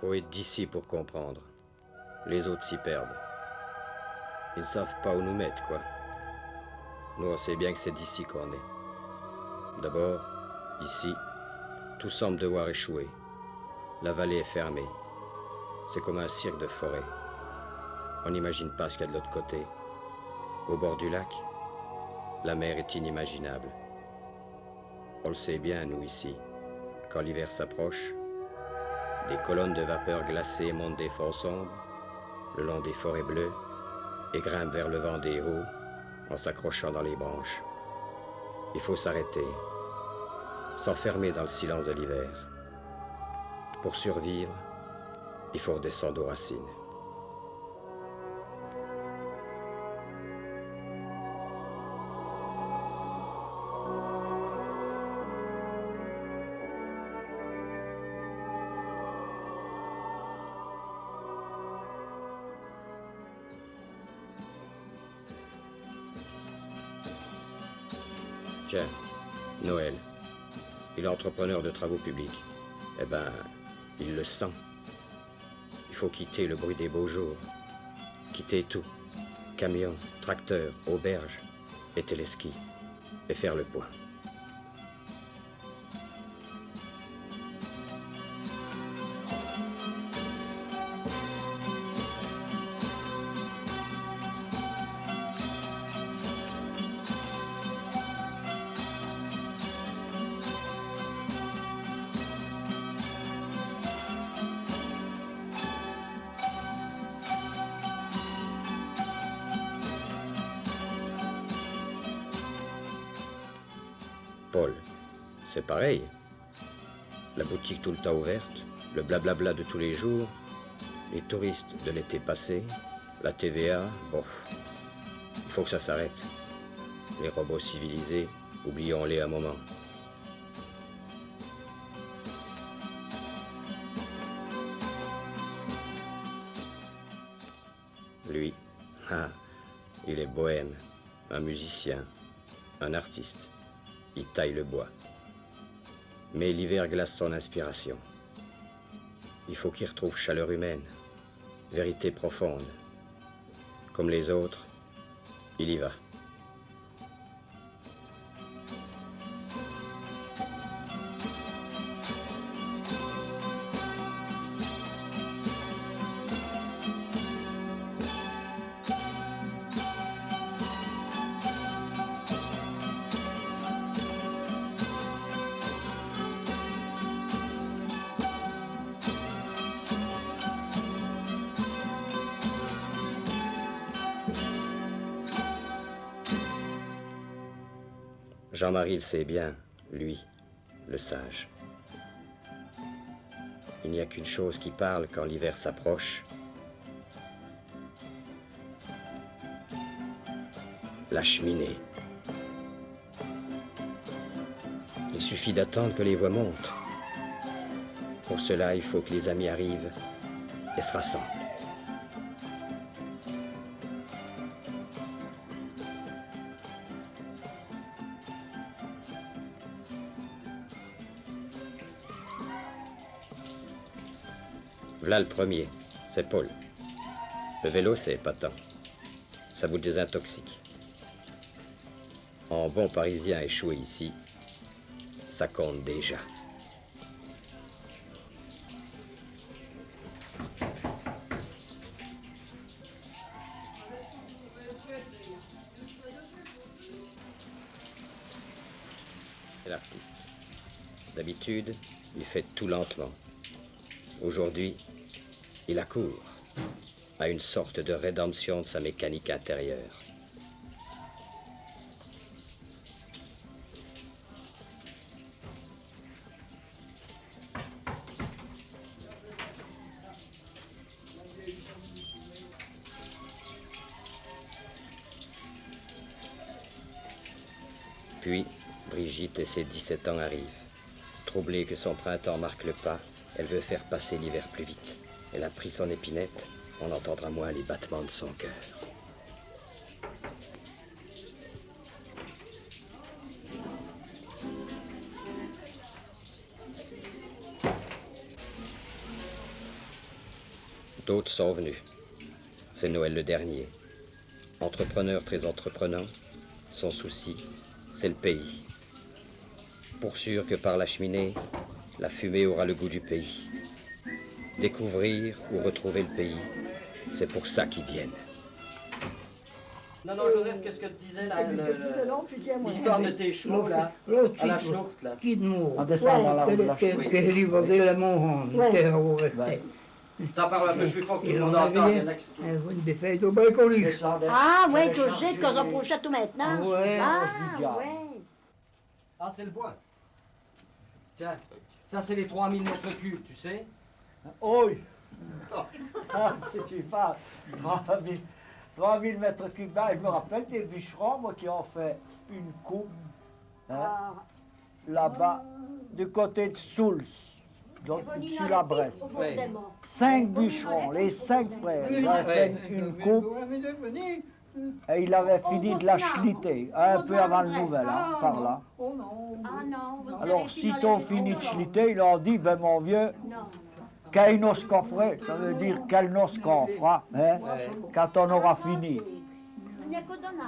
Faut être d'ici pour comprendre. Les autres s'y perdent. Ils ne savent pas où nous mettre, quoi. Nous, on sait bien que c'est d'ici qu'on est. D'abord, ici, tout semble devoir échouer. La vallée est fermée. C'est comme un cirque de forêt. On n'imagine pas ce qu'il y a de l'autre côté. Au bord du lac, la mer est inimaginable. On le sait bien, nous, ici. Quand l'hiver s'approche, des colonnes de vapeur glacée montent des fonds sombres, le long des forêts bleues, et grimpent vers le vent des hauts en s'accrochant dans les branches. Il faut s'arrêter, s'enfermer dans le silence de l'hiver. Pour survivre, il faut redescendre aux racines. Tiens, Noël, il est entrepreneur de travaux publics. Eh ben, il le sent. Il faut quitter le bruit des beaux jours. Quitter tout. Camions, tracteurs, auberges et téléskis. Et faire le point. Paul, c'est pareil. La boutique tout le temps ouverte, le blablabla de tous les jours, les touristes de l'été passé, la TVA, bon, il faut que ça s'arrête. Les robots civilisés, oublions-les un moment. Lui, il est bohème, un musicien, un artiste. Il taille le bois. Mais l'hiver glace son inspiration. Il faut qu'il retrouve chaleur humaine, vérité profonde. Comme les autres, il y va. Jean-Marie le sait bien, lui, le sage. Il n'y a qu'une chose qui parle quand l'hiver s'approche. La cheminée. Il suffit d'attendre que les voix montent. Pour cela, il faut que les amis arrivent et se rassemblent. Voilà le premier, c'est Paul. Le vélo, c'est épatant. Ça vous désintoxique. En bon parisien échoué ici, ça compte déjà. C'est l'artiste. D'habitude, il fait tout lentement. Aujourd'hui, il accourt à une sorte de rédemption de sa mécanique intérieure. Puis, Brigitte et ses 17 ans arrivent. Troublée que son printemps marque le pas, elle veut faire passer l'hiver plus vite. Elle a pris son épinette, on entendra moins les battements de son cœur. D'autres sont venus. C'est Noël le dernier. Entrepreneur très entreprenant, son souci, c'est le pays. Pour sûr que par la cheminée, la fumée aura le goût du pays. Découvrir ou retrouver le pays, c'est pour ça qu'ils viennent. Non, non, Joseph, qu'est-ce que tu disais là? L'histoire de tes chevaux là, à la schnourte là. En descendant la rue de la Schnourte. che livre la Moron, che era ove T'en parles un peu plus fort que tout le monde entend. Il y en a qui se quindi fai due colici. Ah, ouais, que je sais que j'en prochette tout maintenant. Ouais, Ah, ouais. Ah, c'est le bois. Tiens, ça c'est les 3000 mètres cubes, tu sais. Oui. Ah, tu parles. 3000 mètres cubes. Ben, je me rappelle des bûcherons, moi, qui ont fait une coupe hein, là-bas, du côté de Souls, donc sur la Bresse. Oui. 5 bûcherons, les 5 frères, ils avaient fait une coupe et ils avaient fini de la chliter, un peu avant le nouvel an, par là. Ah non, vous Alors, avez sitôt fini de chliter, ils leur dit, ben mon vieux, quel nos qu'on ferait, ça veut dire quel nos qu'on fera, hein, quand on aura fini.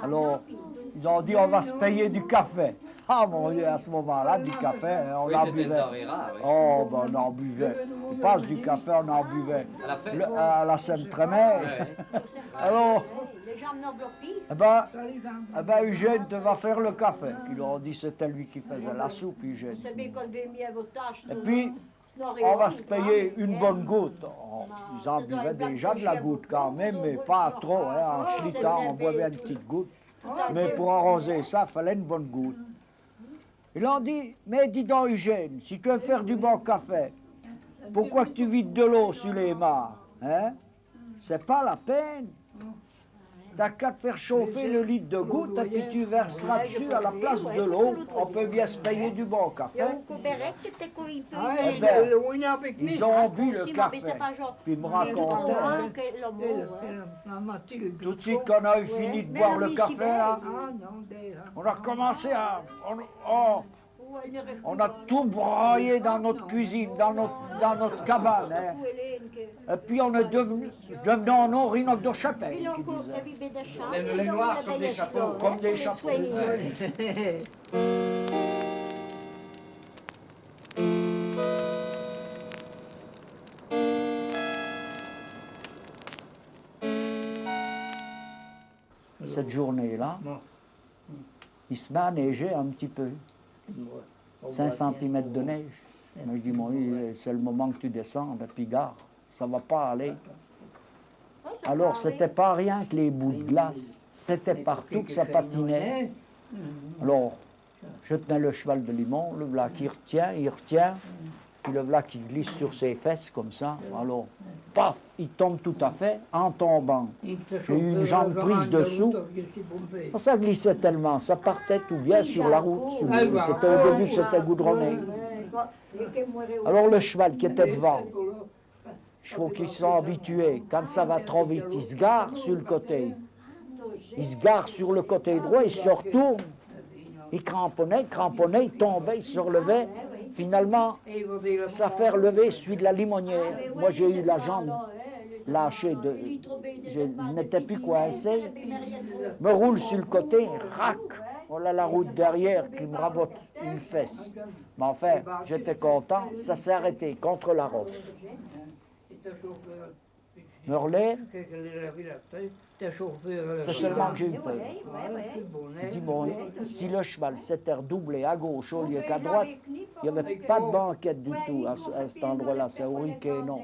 Alors, ils ont dit, on va se payer du café. Ah mon Dieu, à ce moment-là, du café, hein, on Oui, en c'était une buvait. denrée rare, oui. Oh, ben on en buvait. On passe du café, on en buvait. À la fête. À la Sainte-Trémère. Ouais. Alors, Les gens me bloquent. eh ben, Eugène te va faire le café. Ils leur ont dit, c'était lui qui faisait la soupe, Eugène. C'est bien qu'on avait mis à vos tâches. Et puis, on va se payer une bonne goutte. Oh, ils en buvaient déjà de la goutte quand même, mais pas trop. Hein. En chlitant, on boivait une petite goutte. Mais pour arroser ça, il fallait une bonne goutte. Ils ont dit, mais dis donc Eugène, si tu veux faire du bon café, pourquoi que tu vides de l'eau sur les mares hein? C'est pas la peine. T'as qu'à te faire chauffer le litre de goutte et puis tu verseras dessus à la place de l'eau. On peut bien se payer du bon café. Eh ben, ils ont bu le café. Puis ils me racontaient, hein, tout de suite qu'on a eu fini de boire le café, là, on a commencé à... On a tout broyé dans notre cuisine, dans notre cabane. Hein. Et puis on est devenu en Orinoque de Chapelle, qui disait. Les noirs sont des chapeaux. Comme des chapeaux. Cette journée-là, il se met à neiger un petit peu. 5 cm de neige. Mais je dis, moi, c'est le moment que tu descends, et puis gare, ça va pas aller. Alors, c'était pas rien que les bouts de glace, c'était partout que ça patinait. Alors, je tenais le cheval de limon, le voilà qui retient, puis le voilà qui glisse sur ses fesses comme ça. Alors, paf, il tombe tout à fait en tombant. J'ai eu une jambe prise dessous. Ça glissait tellement, ça partait tout bien sur la route. C'était au début que c'était goudronné. Alors le cheval qui était devant, je trouve qu'ils sont habitués, quand ça va trop vite, ils se garent sur le côté. Ils se garent sur le côté droit, ils se retournent. Ils cramponnaient, il tombait, il se relevait. Finalement, ça fait relever celui de la limonière. Moi, j'ai eu la jambe lâchée, je n'étais plus coincé. Me roule sur le côté, rac. Voilà la route derrière qui me rabote une fesse. Mais enfin, j'étais content, ça s'est arrêté contre la roche. Me relève, c'est seulement que j'ai eu peur. Je dis, bon, si le cheval s'était redoublé à gauche au lieu qu'à droite, il n'y avait pas de banquette du tout à cet endroit-là, c'est au Riquet-Non.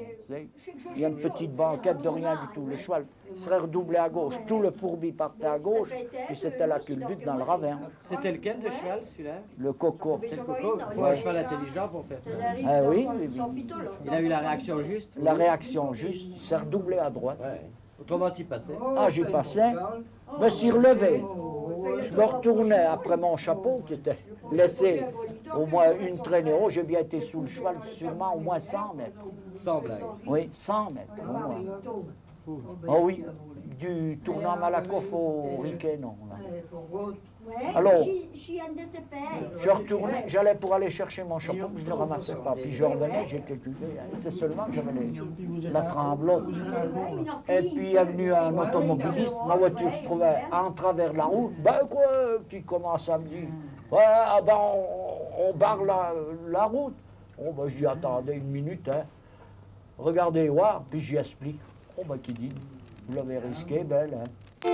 Il y a une petite banquette de rien du tout. Le cheval serait redoublé à gauche, tout le fourbi partait à gauche, puis c'était la culbute dans le ravin. C'était lequel de cheval, celui-là? Le coco. C'est le coco. Il faut un cheval intelligent pour faire ça. Ah oui, Il a eu la réaction juste. la réaction juste, il s'est redoublé à droite. Ouais. Autrement, tu passais. Ah, j'y passais, me suis relevé. Je me retournais après mon chapeau qui était laissé au moins une traînée. Oh, j'ai bien été sous le cheval, sûrement au moins 100 mètres. Sans blague. Oui, 100 mètres au moins. Oh oui, du tournant Malakoff au Riquet, non. Là. Alors, J'y ai de se faire. je retournais, j'allais pour aller chercher mon chapeau, je ne le ramassais pas. Puis je revenais, j'étais culé. C'est seulement que j'avais la tremblote. Et puis il est venu un automobiliste, ma voiture se trouvait en travers de la route. Ben quoi, puis il commence à me dire, ouais, ah ben on barre la route. Oh ben je dis, attendez une minute, hein. Regardez voir, puis j'y explique. Oh ben qui dit, vous l'avez risqué, belle, hein.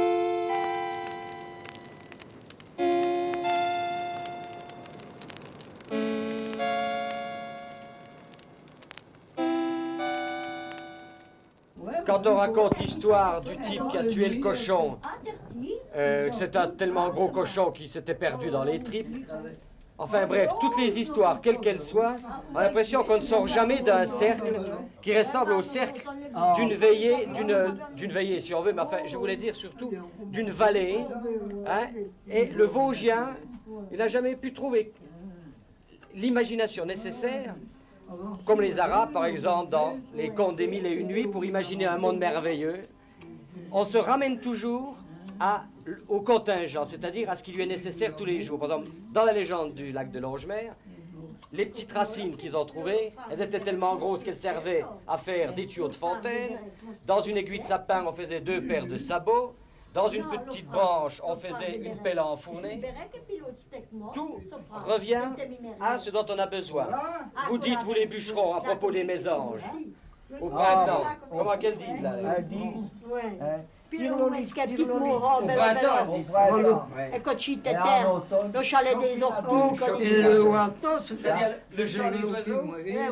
Quand on raconte l'histoire du type qui a tué le cochon, que c'est un tellement gros cochon qui s'était perdu dans les tripes, enfin bref, toutes les histoires, quelles qu'elles soient, on a l'impression qu'on ne sort jamais d'un cercle qui ressemble au cercle d'une veillée si on veut, mais enfin je voulais dire surtout d'une vallée, hein, et le Vosgien, il n'a jamais pu trouver l'imagination nécessaire, comme les Arabes, par exemple, dans les contes des Mille et Une Nuits, pour imaginer un monde merveilleux. On se ramène toujours au contingent, c'est-à-dire à ce qui lui est nécessaire tous les jours. Par exemple, dans la légende du lac de Longemer, les petites racines qu'ils ont trouvées, elles étaient tellement grosses qu'elles servaient à faire des tuyaux de fontaine. Dans une aiguille de sapin, on faisait 2 paires de sabots. Dans une petite branche, on faisait une pelle à enfourner. Tout revient à ce dont on a besoin. Vous dites, vous les bûcherons, à propos des mésanges, au printemps, comment qu'elles disent là? Elles disent, Tirloli, au printemps, au printemps. E quand ci Et en automne, le chalet des orties. Et le Wantos, C'est-à-dire le chant des oiseaux,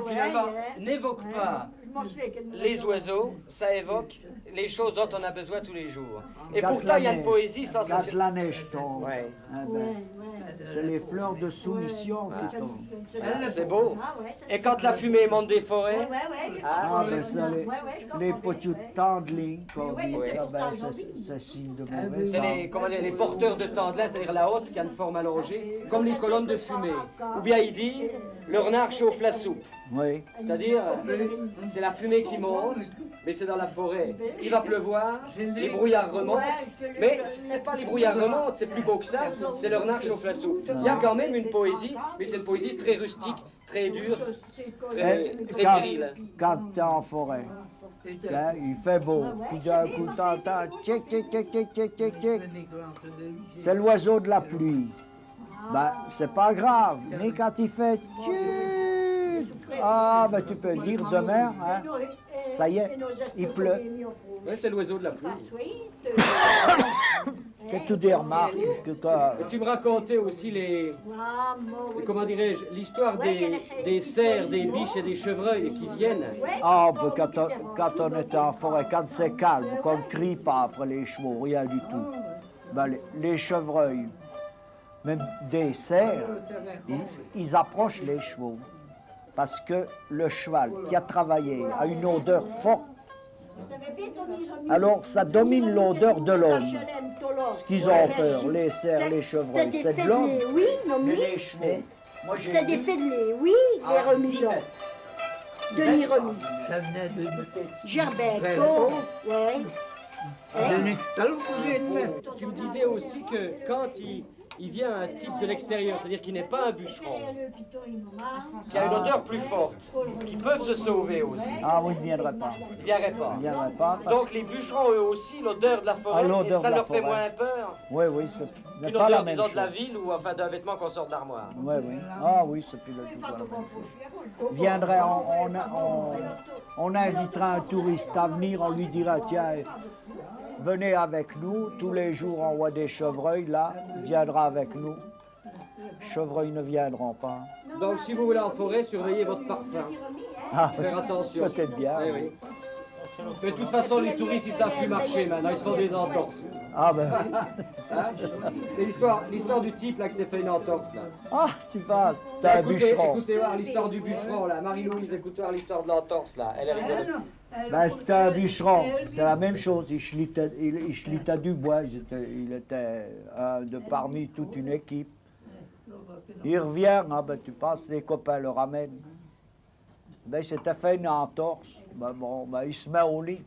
finalement, n'évoque pas les oiseaux, ça évoque les choses dont on a besoin tous les jours. Et Quand pourtant, la il y a une neige- poésie Quand sensationnelle. la neige tombe, Ouais. hein, ben, c'est les fleurs de soumission qui tombent. Ah, c'est beau. Et quand la fumée monte des forêts, Ah, ben ça, les poteaux de tendling, qu'on dit, Oui. ah, ben, c'est signe de mauvais c'est les, comment dire, les porteurs de tendlin, c'est-à-dire la haute qui a une forme allongée, comme les colonnes de fumée. Ou bien ils disent, le renard chauffe la soupe. Oui, C'est-à-dire, c'est la fumée qui monte, mais c'est dans la forêt. Il va pleuvoir, les brouillards remontent, mais c'est pas les brouillards remontent, c'est plus beau que ça, c'est le renard chauffe la soupe. Il y a quand même une poésie, mais c'est une poésie très rustique, très dure, très virile. quand tu es en forêt, hein, il fait beau, puis d'un coup t'entends tchic, tchic, tchic, tchic, tchic, tchic, tchic. C'est l'oiseau de la pluie. Ben, c'est pas grave, mais quand il fait tchic, ah, ben tu peux dire demain, hein, ça y est, il pleut. Oui, c'est l'oiseau de la pluie. C'est tout des remarques que quand... Et tu me racontais aussi comment dirais-je, l'histoire des cerfs, des biches et des chevreuils qui viennent. Ah, ben, quand on est en forêt, quand c'est calme, qu'on ne crie pas après les chevaux, rien du tout. Ben, les chevreuils, même des cerfs, ils approchent les chevaux. Parce que le cheval qui a travaillé a une odeur forte. Alors ça domine l'odeur de l'homme. Ce qu'ils ont peur, les cerfs, les chevreuils, c'est de l'homme. Oui, non, Mais mais. les chevaux, moi j'ai T'as des vu... faits de lait, oui, les remis là. De les remis. ça venait de Gerbet, ouais. Tu me disais aussi que quand il vient un type de l'extérieur, c'est-à-dire qui n'est pas un bûcheron, qui a une odeur plus forte, qui peuvent se sauver aussi, Ah oui, il ne viendrait pas. il ne viendrait pas. Il ne viendrait pas. Parce... Donc les bûcherons, eux aussi, l'odeur de la forêt, Ah, l'odeur et ça de la leur fait forêt. moins peur Oui, oui, c'est n'est qu'une pas la odeur, même disons, chose. de la ville ou enfin d'un vêtement qu'on sort de l'armoire. Oui, oui. Ah oui, c'est plus du tout la même chose. Viendrait, on invitera un touriste à venir, on lui dira, tiens, venez avec nous, tous les jours on voit des chevreuils, là, viendra avec nous. Chevreuils ne viendront pas. Donc si vous voulez en forêt, surveillez votre parfum. Ah, Faire attention. peut-être bien. Oui, oui. Mais de toute façon, les touristes, ils savent plus marcher maintenant, ils se font des entorses. Ah ben, Hein? Et l'histoire du type là qui s'est fait une entorse là. ah, tu passes, c'est un bûcheron. Écoutez voir l'histoire du bûcheron là. Marie-Louise, écoutez voir l'histoire de l'entorse là. Elle est rigolote. Ben, c'était un bûcheron, c'est la même chose, il chelitait du bois, il était un de parmi toute une équipe. Il revient, ah ben, tu penses, les copains le ramènent. Ben, il s'était fait une entorse, ben, bon, ben, il se met au lit.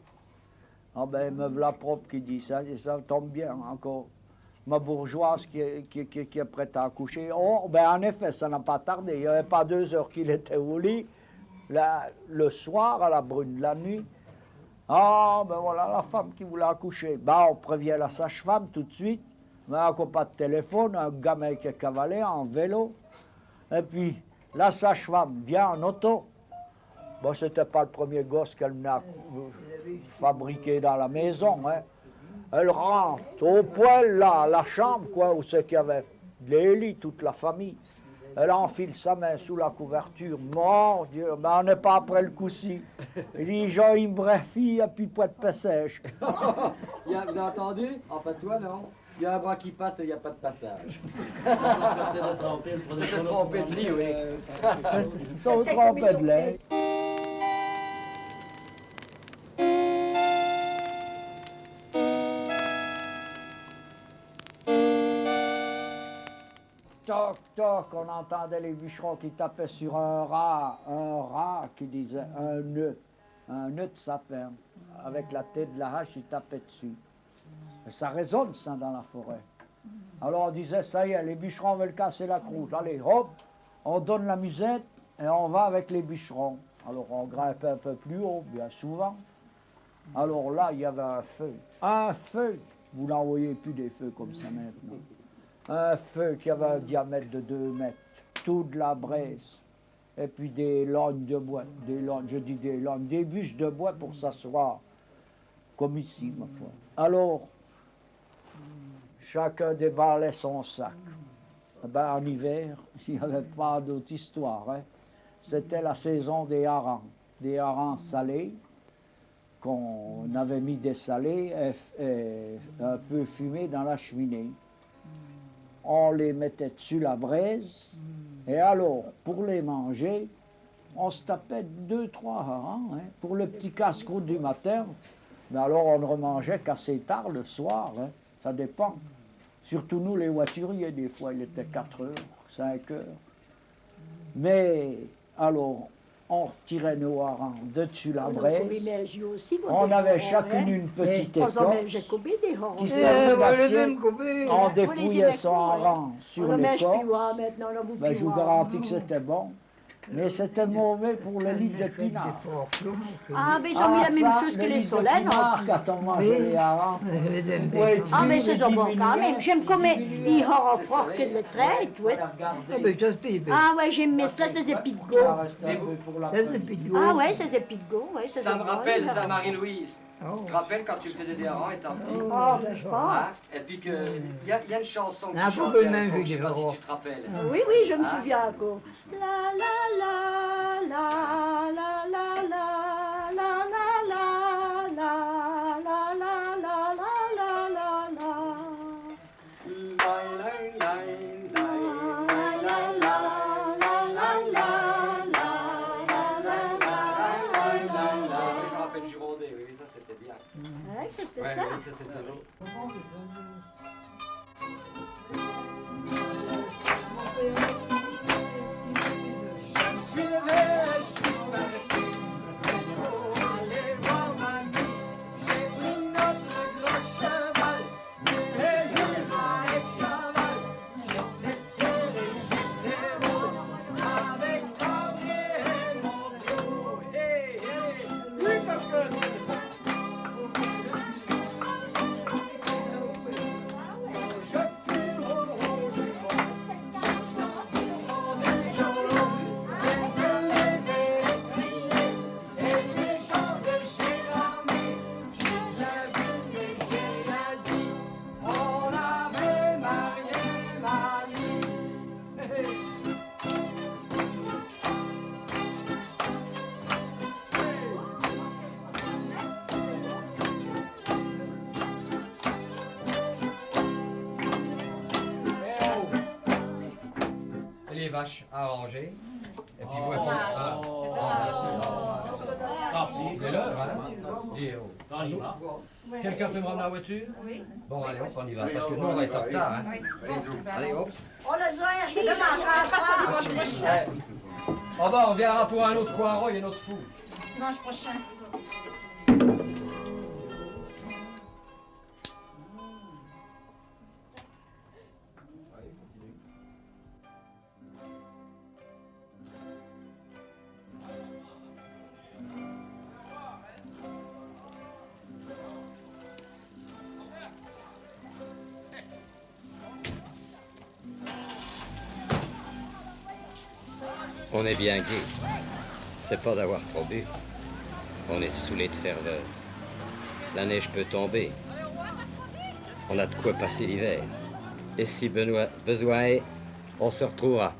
Ah ben, me voilà propre qui dit ça, et ça tombe bien encore. ma bourgeoise qui est prête à accoucher. Oh, ben en effet, ça n'a pas tardé. Il n'y avait pas 2 heures qu'il était au lit. Le soir, à la brune de la nuit, ah, ben voilà la femme qui voulait accoucher. Ben, on prévient la sage-femme tout de suite. Mais on n'a pas de téléphone, un gamin qui est cavalé en vélo. Et puis, la sage-femme vient en auto. Bon, c'était pas le premier gosse qu'elle venait fabriquer dans la maison. Hein. Elle rentre au poêle, là, à la chambre, quoi, où c'est qu'il y avait les lits, toute la famille. Elle enfile sa main sous la couverture. Mon Dieu, mais on n'est pas après le coup-ci. Il dit, Jean, il me brefie, et puis pas de paix sèche. Vous avez entendu? Enfin, toi, non? Il y a un bras qui passe et il n'y a pas de passage. C'est trompé de lit, oui. Ils sont trompés de lait. Toc, toc, on entendait les bûcherons qui tapaient sur un rat qui disait un nœud de sapin. Avec la tête de la hache, il tapait dessus. Et ça résonne, ça, dans la forêt. Alors on disait, ça y est, les bûcherons veulent casser la croûte. Allez, hop, on donne la musette et on va avec les bûcherons. Alors on grimpait un peu plus haut, bien souvent. Alors là, il y avait un feu. Un feu! Vous n'envoyez plus des feux comme ça maintenant. Un feu qui avait un diamètre de 2 mètres, tout de la braise, et puis des lognes de bois, des bûches de bois pour s'asseoir, comme ici, ma foi. Alors, chacun déballait son sac. Ben, en hiver, il n'y avait pas d'autre histoire. Hein. C'était la saison des harengs salés, qu'on avait mis dessalés et un peu fumés dans la cheminée. On les mettait dessus la braise, et alors, pour les manger, on se tapait 2-3 harengs, hein, pour le petit casse-croûte du matin. Mais alors, on ne remangeait qu'assez tard le soir, hein, ça dépend. Surtout nous, les voituriers, des fois, il était 4 heures, 5 heures. Mais, alors, on retirait nos harengs de dessus la braise. On avait chacune une petite écorce qui servait d'assiette. On dépouillait son hareng sur l'écorce. Ben, je vous garantis que c'était bon. Mais c'était mauvais pour le lit d'épinards. Ah, mais ils ont mis la même chose que les solènes. Quand on mangeait les harengs. Ah, mais c'est bon quand même. J'aime comme ils ont fort que le trait, oui. Ah, ouais, j'aime ça, ces épigos. Ah, ouais, ces épigos, ouais. Ça me rappelle, ça, Marie-Louise. Tu te rappelles quand tu faisais des harengs étant petit? Oh, ben je pense. Hein? Et puis que, il y a une chanson que tu chantais à l'époque, je ne sais pas si tu te rappelles. Oui, oui, je me souviens encore. La la la la la la la la la la la la la la la la la. Je me rappelle Girondé, oui, ça c'était bien. Ouais, c'était Ouais, ça. oui, ça c'était l'autre. Les vaches à ranger. Et puis moi, c'est l'heure, hein? Et, quelqu'un peut me ramener la voiture? Oui. Bon, allez, on y va, parce que nous, on va être en retard, hein? Allez, hop. On le soir, c'est dommage, on va pas ça dimanche prochain. Oh bah, on viendra pour un autre Coiron et un autre fou. Dimanche prochain. On est bien gai. C'est pas d'avoir trop bu. On est saoulé de ferveur. La neige peut tomber. On a de quoi passer l'hiver. Et si besoin est, on se retrouvera.